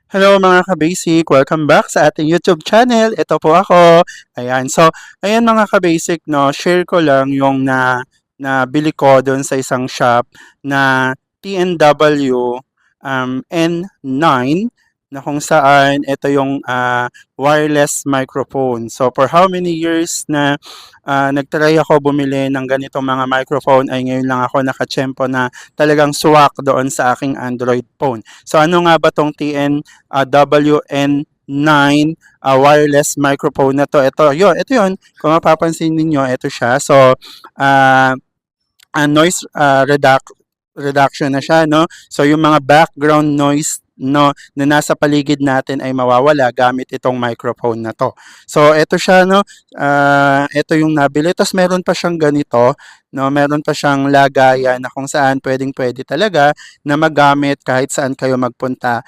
Hello mga ka-basic! Welcome back sa ating YouTube channel. Ito po ako. Ayan. So, ayan mga ka-basic, no, share ko lang yung nabili ko doon sa isang shop na TNW N9 na kung saan ito yung wireless microphone. So, for how many years na nagtry ako bumili ng ganitong mga microphone ay ngayon lang ako nakatsyempo na talagang swak doon sa aking Android phone. So, ano nga ba tong WN9 wireless microphone na to? Ito yun. Kung mapapansin ninyo, ito siya. So, uh, noise reduction na siya, no? So, yung mga background noise no na nasa paligid natin ay mawawala gamit itong microphone na to. So, ito siya, no? Ito yung nabili. Tapos meron pa siyang ganito, no? Meron pa siyang lagayan na kung saan pwedeng-pwede talaga na magamit kahit saan kayo magpunta